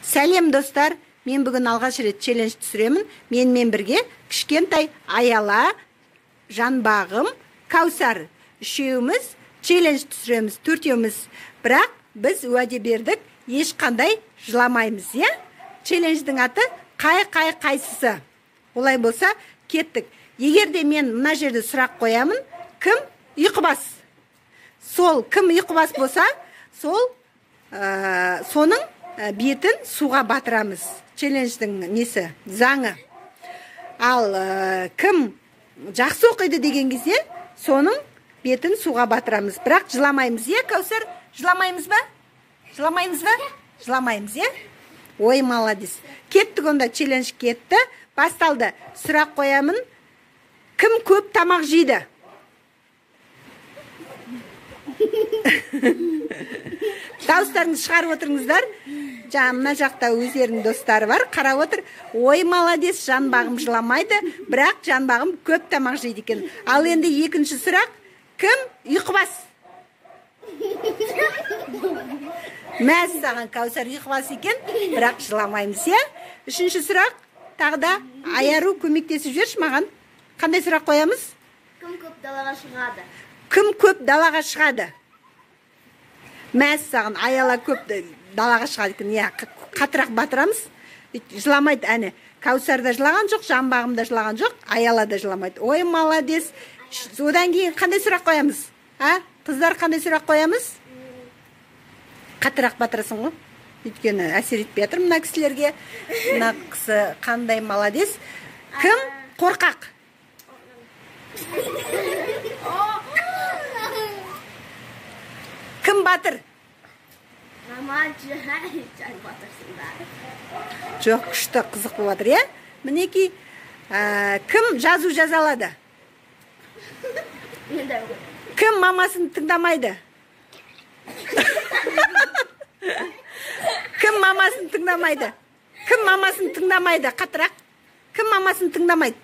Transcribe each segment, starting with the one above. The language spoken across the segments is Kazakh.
Сәлем достар, мен бүгін алғаш рет челлендж түсіремін. Менімен бірге кішкентай Аяла, Жанбағым, Каусар үшеуміз челлендж түсіреміз, төртеуміз. Бірақ біз уәде бердік, ешқандай жыламаймыз, иә? Челлендждің аты қайсысы. Олай болса, кеттік. Егерде мен мына жерде сұрақ қоямын, кім ұйқыбас? Сол кім ұйқыбас болса, соның бетін суға батырамыз. Челлендждің несі, заңы. Ал кім жақсы оқиды деген кезде, соның бетін суға батырамыз. Бірақ жыламаймыз, е, Каусар? Жыламаймыз ба? Жыламаймыз ба? Жыламаймыз, е? Ой, молодец. Кеттік онда, челлендж кетті. Басталды. Сұрақ қоямын. Кім көп тамақ жейді? Дауыстарыңызды шығарып отырыңыздар. Мына жақта өздерінің достары бар. Қарап отыр. Ой, молодец, Жанбағым жыламайды, бірақ Жанбағым көп тамақ жейді екен. Ал енді екінші сұрақ. Кім ұйқыбас? Мәссаған, Каусар ұйқыбас екен, бірақ жыламаймыз, е? Үшінші сұрақ. Тағы да Аяру көмектесіп жүрші маған. Қандай сұрақ қоямыз? Кім көп далаға шығады? Кім көп далаға шығады? Мәссаған, Аяла көп далаға шығады екен. Қатырақ батырамыз. Жыламайды әне. Каусар да жылаған жоқ, Жанбағым да жылаған жоқ, Аяла да жыламайды. Ой, молодец. Одан кейін қандай сұрақ қоямыз? Қыздар, қандай сұрақ қоямыз? Қатырақ батырасың ғой. Өйткені әсер етпей жатыр мына кісілерге. Мына кісі қандай молодец. Кім қорқақ? Кім батыр? Жоқ, күшті қызық болып жатыр, е? Мінеки, кім жазу жаза алады? Кім мамасын тыңдамайды? Кім мамасын тыңдамайды? Кім мамасын тыңдамайды? Қатырақ. Кім мамасын тыңдамайды?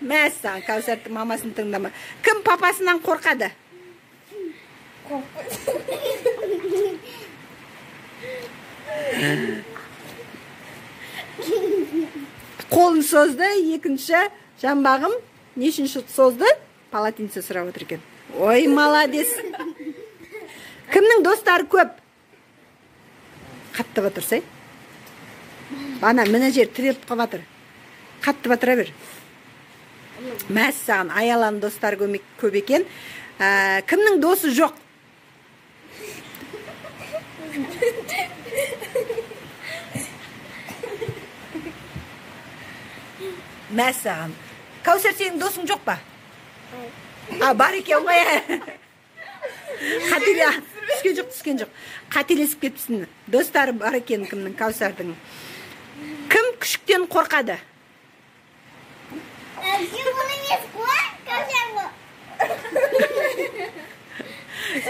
Мәссаған, Каусар мамасын тыңдамайды. Кім папасынан қорқады? Қолын созды, екінші Жанбағым, нешінші созды? Полотенце сұрап отыр екен. Ой, молодец. Кімнің достары көп? Қатты батырсай. Ана, мына жер тіреліп қап батыр. Қатты батыра бер. Мәссаған, Аяланың достары көп екен. Кімнің досы жоқ? Мәссаған. Каусар, сенің досың жоқ па? Бар екен ғой. Түскен жоқ. Қателесіп кетіпсің. Достары бар екен кімнің, Каусардың. Кім күшіктен қорқады?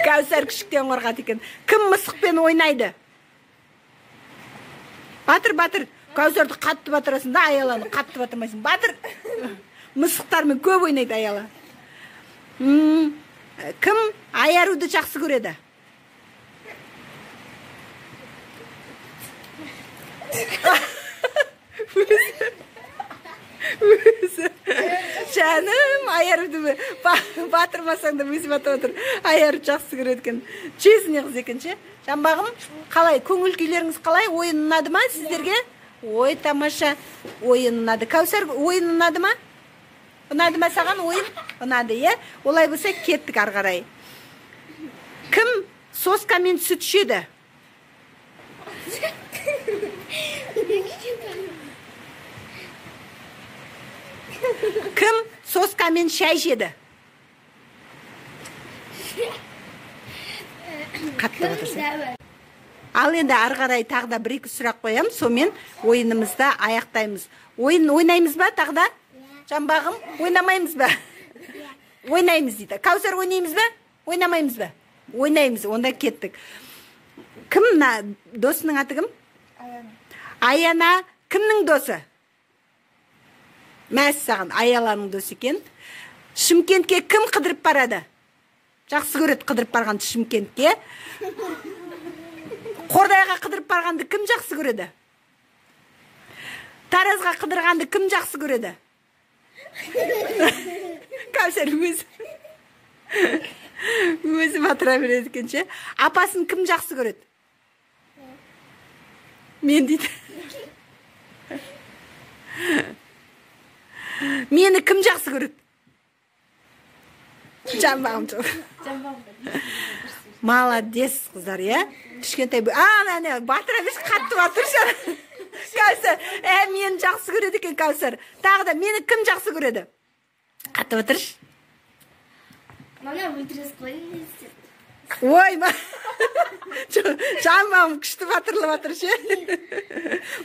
Каусар күшіктен қорқады екен. Кім мысықпен ойнайды? Батыр. Каусарды қатты батырасың да, Аяланы қатты батырмайсың. Батыр. Мысықтармен көп ойнайды Аяла. Кім Аяруды жақсы көреді? Жаным, Аяруды батырмасаң да өзі батып отыр. Аяру жақсы көреді екен. Чезіне қыз екенше. Жанбағым, қалай? Көңіл күйлеріңіз қалай? Ойын ұнады ма сіздерге? Ой, тамаша. Ойын ұнады. Каусар, ойын ұнады ма? Ұнады ма саған ойын? Ұнады, е? Олай болса кеттік ары қарай. Кім соскамен сүт ішеді? Кім соскамен шай жеді? Қатты отырсың. Ал енді ары қарай тағы да бір-екі сұрақ қоям, сонымен ойынымызды аяқтаймыз. Ойын ойнаймыз ба тағы да? Жанбағым, ойнамаймыз ба? Ойнаймыз дейді. Каусар, ойнаймыз ба? Ойнамаймыз ба? Ойнаймыз, онда кеттік. Кім досының аты кім? Аяна. Кімнің досы? Мәссаған, Аяланың досы екен. Шымкентке кім қыдырып барады? Жақсы көреді қыдырып барған Шымкентке. Қордайға қыдырып барғанды кім жақсы көреді? Таразға қыдырғанды кім жақсы көреді? Кәусар өзі батыра береді екен ше. Апасын кім жақсы көреді? Мен дейді. Мені кім жақсы көреді? Жанбағым жоқ. Молодец, қыздар, я? Кішкентай батыра берші, қатты батыршы. Кәусар, мені жақсы көреді екен, Кәусар. Тағы да мені кім жақсы көреді? Қатты батыршы. Мана өлтірес қойыңыз. Ой, жанбағым күшті батырлы батыршы.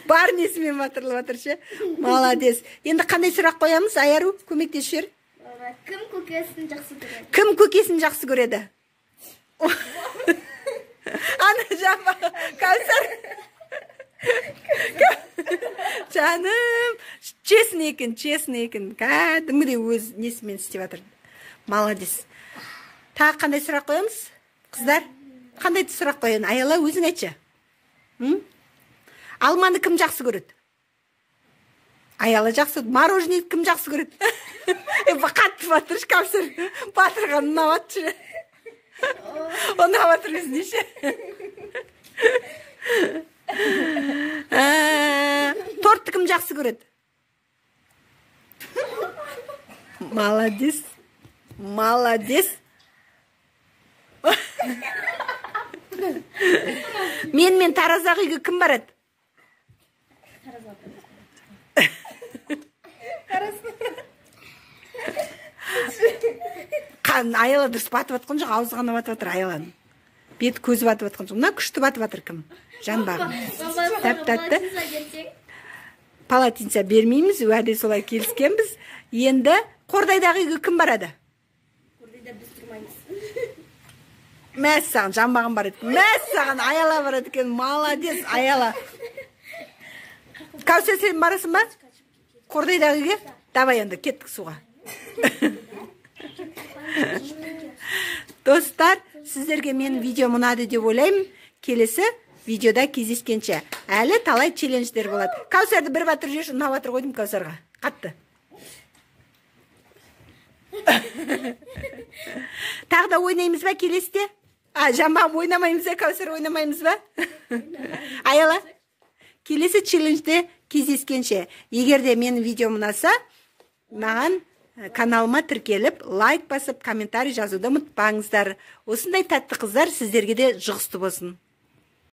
Бар несімен батырлы батыршы. Молодец. Енді қандай сұрақ қоямыз, Аяру? Көмектесшер. Кім көкесін жақсы көреді? Кім көкесін жақсы көреді? Ана жанбағым, Кәусар. Жаным, честный екен. Кәдімгідей өз несімен істеп жатыр. Молодец. Тағы қандай сұрақ қоямыз? Қыздар, қандай сұрақ қояйын? Аяла, өзің айтшы. Алманы кім жақсы көреді? Аяла жақсы. Мороженый кім жақсы көреді? Қатты батыршы, Кәусар. Батырған ұнап жатыр. Ұнап жатыр өзіне ше. Тортты кім жақсы көреді? Молодец. Мен Тараздағы үйге кім барады? Аяла дұрыс батып атқан жоқ, аузы ғана батып атыр Аяланың. Бет көзі батып атқан жоқ. Мына күшті батып атыр кім? Жанбағым. Тәп-тәтті. Полотенце бермейміз, уәде солай келіскенбіз. Енді Қордайдағы үйге кім барады? Қордайда біз тұрмаймыз. Мәссаған, жанбағым барады. Мәссаған, Аяла барады екен. Молодец, Аяла. Кәусар, сен барасың ба? Қордайдағы үйге? Давай енді, кеттік суға. Достар, сіздерге мен видео ұнады деп ойлаймын. Келесі видеода кездескенше. Әлі талай челлендждер болады. Кәусарды бір батыр жеш, ұнап батыр қойдым Кәусарға. Қатты. Тағы да ойнаймыз ба келесіде? Жанбағым ойнамаймыз ба, Кәусар ойнамаймыз ба? Аяла, келесі челленджде кездескенше. Егер де менің видеом ұнаса, маған каналыма тіркеліп, лайк басып, комментарий жазуды ұмытпаңыздар. Осындай тәтті қыздар сіздерге де жұғысты болсын.